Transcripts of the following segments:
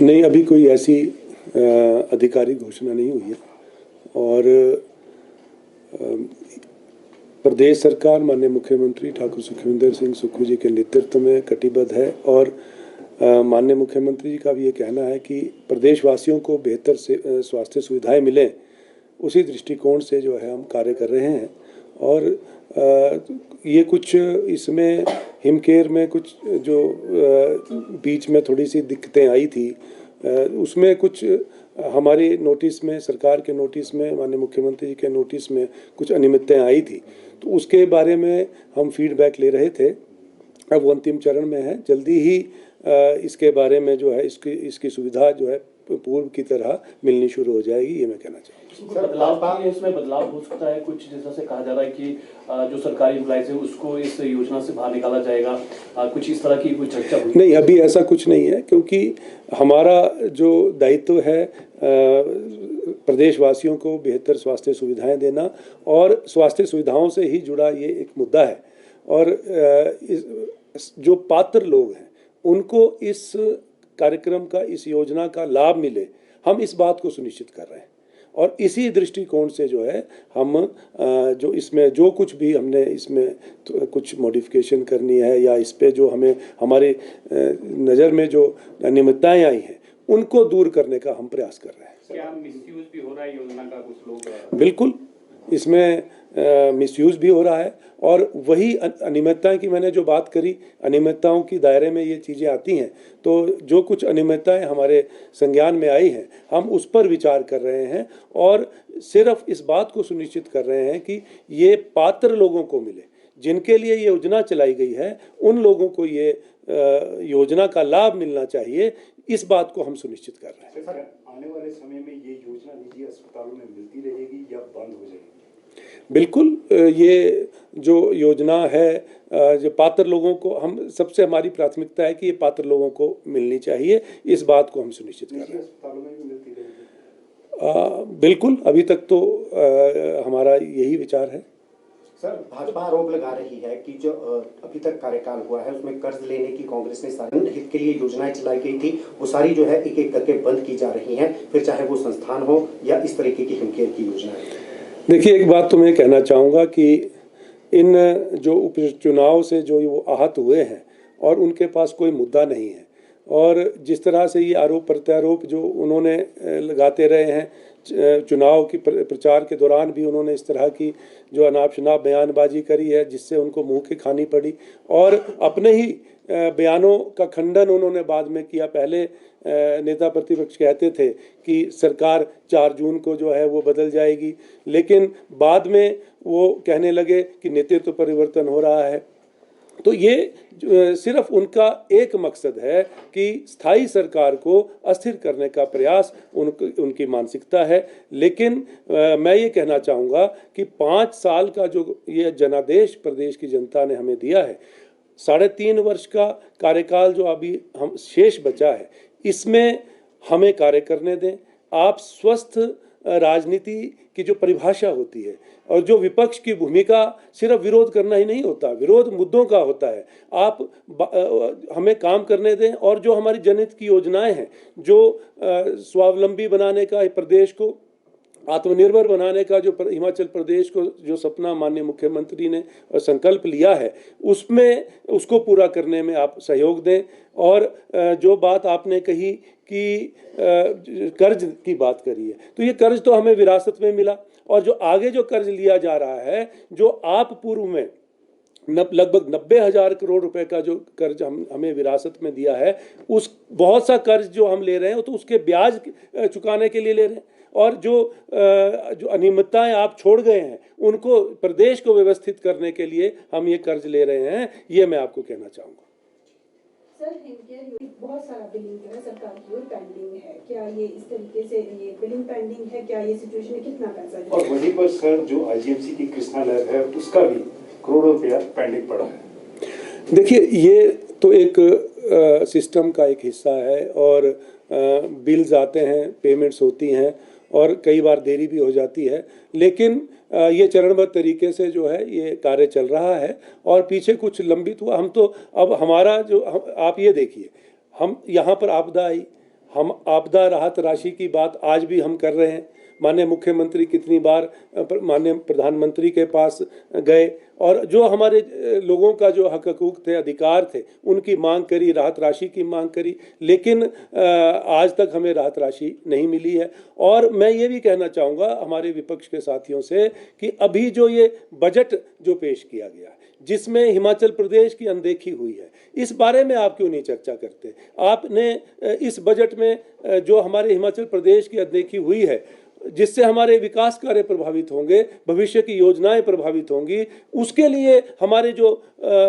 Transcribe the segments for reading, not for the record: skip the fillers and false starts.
नहीं, अभी कोई ऐसी आधिकारिक घोषणा नहीं हुई है और प्रदेश सरकार माननीय मुख्यमंत्री ठाकुर सुखविंदर सिंह सुक्खू जी के नेतृत्व में कटिबद्ध है और माननीय मुख्यमंत्री जी का भी ये कहना है कि प्रदेशवासियों को बेहतर से स्वास्थ्य सुविधाएं मिलें, उसी दृष्टिकोण से जो है हम कार्य कर रहे हैं। और ये कुछ इसमें हिमकेयर में कुछ जो बीच में थोड़ी सी दिक्कतें आई थी, उसमें कुछ हमारे नोटिस में, सरकार के नोटिस में, माननीय मुख्यमंत्री जी के नोटिस में कुछ अनियमितताएं आई थी, तो उसके बारे में हम फीडबैक ले रहे थे। अब वो अंतिम चरण में है। जल्दी ही इसके बारे में जो है इसकी सुविधा जो है पूर्व की तरह मिलनी शुरू हो जाएगी, ये मैं कहना चाहूँगा। इसमें बदलाव हो सकता है कुछ, जैसा से कहा जा रहा है कि जो सरकारी एम्प्लॉइज है उसको इस योजना से बाहर निकाला जाएगा, कुछ इस तरह की कोई चर्चा हुई? नहीं, अभी ऐसा कुछ नहीं है, क्योंकि हमारा जो दायित्व है प्रदेशवासियों को बेहतर स्वास्थ्य सुविधाएं देना और स्वास्थ्य सुविधाओं से ही जुड़ा ये एक मुद्दा है। और जो पात्र लोग हैं उनको इस कार्यक्रम का, इस योजना का लाभ मिले, हम इस बात को सुनिश्चित कर रहे हैं। और इसी दृष्टिकोण से जो है हम जो इसमें जो कुछ भी हमने इसमें तो कुछ मॉडिफिकेशन करनी है या इस पे जो हमें हमारे नज़र में जो अनियमितताएं आई हैं उनको दूर करने का हम प्रयास कर रहे हैं। क्या मिसयूज भी हो रहा है योजना का कुछ लोग? बिल्कुल, इसमें मिसयूज भी हो रहा है और वही अनियमितताएं की मैंने जो बात करी, अनियमितताओं की दायरे में ये चीज़ें आती हैं। तो जो कुछ अनियमितताएं हमारे संज्ञान में आई हैं, हम उस पर विचार कर रहे हैं और सिर्फ इस बात को सुनिश्चित कर रहे हैं कि ये पात्र लोगों को मिले, जिनके लिए ये योजना चलाई गई है, उन लोगों को ये योजना का लाभ मिलना चाहिए, इस बात को हम सुनिश्चित कर रहे हैं। सर, आने वाले समय में ये योजना निजी अस्पतालों में मिलती रहेगी या बंद हो जाएगी? बिल्कुल, ये जो योजना है जो पात्र लोगों को, हम सबसे हमारी प्राथमिकता है कि ये पात्र लोगों को मिलनी चाहिए, इस बात को हम सुनिश्चित कर रहे हैं। अस्पतालों में भी मिलती रहेगी? बिल्कुल, अभी तक तो हमारा यही विचार है। सर, भाजपा आरोप लगा रही है कि जो अभी तक कार्यकाल हुआ है उसमें कर्ज लेने की कांग्रेस ने सारी हित के लिए योजनाएं चलाई गई थी, वो सारी जो है एक एक करके बंद की जा रही हैं, फिर चाहे वो संस्थान हो या इस तरीके की हिमकेयर की योजनाएं। देखिए, एक बात तो मैं कहना चाहूँगा कि इन जो उपचुनाव से जो वो आहत हुए हैं और उनके पास कोई मुद्दा नहीं है, और जिस तरह से ये आरोप प्रत्यारोप जो उन्होंने लगाते रहे हैं, चुनाव की प्रचार के दौरान भी उन्होंने इस तरह की जो अनाप शनाप बयानबाजी करी है, जिससे उनको मुंह की खानी पड़ी, और अपने ही बयानों का खंडन उन्होंने बाद में किया। पहले नेता प्रतिपक्ष कहते थे कि सरकार 4 जून को जो है वो बदल जाएगी, लेकिन बाद में वो कहने लगे कि नेतृत्व परिवर्तन हो रहा है। तो ये सिर्फ उनका एक मकसद है कि स्थायी सरकार को अस्थिर करने का प्रयास उनकी मानसिकता है। लेकिन मैं ये कहना चाहूँगा कि 5 साल का जो ये जनादेश प्रदेश की जनता ने हमें दिया है, 3.5 वर्ष का कार्यकाल जो अभी हम शेष बचा है, इसमें हमें कार्य करने दें। आप स्वस्थ राजनीति की जो परिभाषा होती है और जो विपक्ष की भूमिका सिर्फ विरोध करना ही नहीं होता, विरोध मुद्दों का होता है। आप हमें काम करने दें और जो हमारी जनहित की योजनाएं हैं, जो स्वावलंबी बनाने का, प्रदेश को आत्मनिर्भर बनाने का जो हिमाचल प्रदेश को जो सपना माननीय मुख्यमंत्री ने संकल्प लिया है, उसमें उसको पूरा करने में आप सहयोग दें। और जो बात आपने कही कि कर्ज की बात करी है, तो ये कर्ज तो हमें विरासत में मिला, और जो आगे जो कर्ज लिया जा रहा है, जो आप पूर्व में लगभग 90,000 करोड़ रुपए का जो कर्ज हमें विरासत में दिया है, उस बहुत सा कर्ज जो हम ले रहे हैं तो उसके ब्याज चुकाने के लिए ले रहे हैं, और जो अनियमितताएं आप छोड़ गए हैं उनको, प्रदेश को व्यवस्थित करने के लिए हम ये कर्ज ले रहे हैं, ये मैं आपको कहना चाहूँगा। सर, बहुत सारा बिलिंग जो है सरकार की ओर पेंडिंग है, क्या ये इस तरीके से ये बिलिंग पेंडिंग है, क्या ये सिचुएशन है, कितना पैसा? और वहीं पर सर जो आईजीएमसी की कृष्णा लैब है उसका भी करोड़ों रुपया पेंडिंग पड़ा है। देखिए, ये तो एक सिस्टम का एक हिस्सा है, और बिल्स आते हैं, पेमेंट्स होती हैं, और कई बार देरी भी हो जाती है, लेकिन ये चरणबद्ध तरीके से जो है ये कार्य चल रहा है। और पीछे कुछ लंबित हुआ, हम तो अब हमारा जो आप ये देखिए, हम यहाँ पर आपदा आई, हम आपदा राहत राशि की बात आज भी हम कर रहे हैं। माननीय मुख्यमंत्री कितनी बार माननीय प्रधानमंत्री के पास गए और जो हमारे लोगों का जो हक हकूक थे, अधिकार थे, उनकी मांग करी, राहत राशि की मांग करी, लेकिन आज तक हमें राहत राशि नहीं मिली है। और मैं ये भी कहना चाहूँगा हमारे विपक्ष के साथियों से कि अभी जो ये बजट जो पेश किया गया है, जिसमें हिमाचल प्रदेश की अनदेखी हुई है, इस बारे में आप क्यों नहीं चर्चा करते? आपने इस बजट में जो हमारे हिमाचल प्रदेश की अनदेखी हुई है, जिससे हमारे विकास कार्य प्रभावित होंगे, भविष्य की योजनाएं प्रभावित होंगी, उसके लिए हमारे जो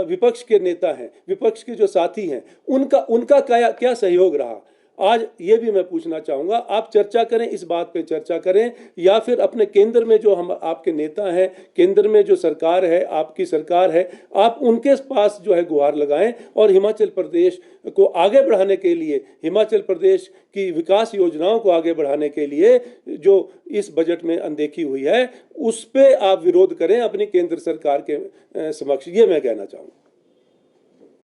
विपक्ष के नेता हैं, विपक्ष के जो साथी हैं, उनका क्या सहयोग रहा? आज ये भी मैं पूछना चाहूँगा, आप चर्चा करें, इस बात पे चर्चा करें, या फिर अपने केंद्र में जो हम आपके नेता हैं, केंद्र में जो सरकार है, आपकी सरकार है, आप उनके पास जो है गुहार लगाएं और हिमाचल प्रदेश को आगे बढ़ाने के लिए, हिमाचल प्रदेश की विकास योजनाओं को आगे बढ़ाने के लिए जो इस बजट में अनदेखी हुई है, उस पे आप विरोध करें अपनी केंद्र सरकार के समक्ष। ये मैं कहना चाहूँगा।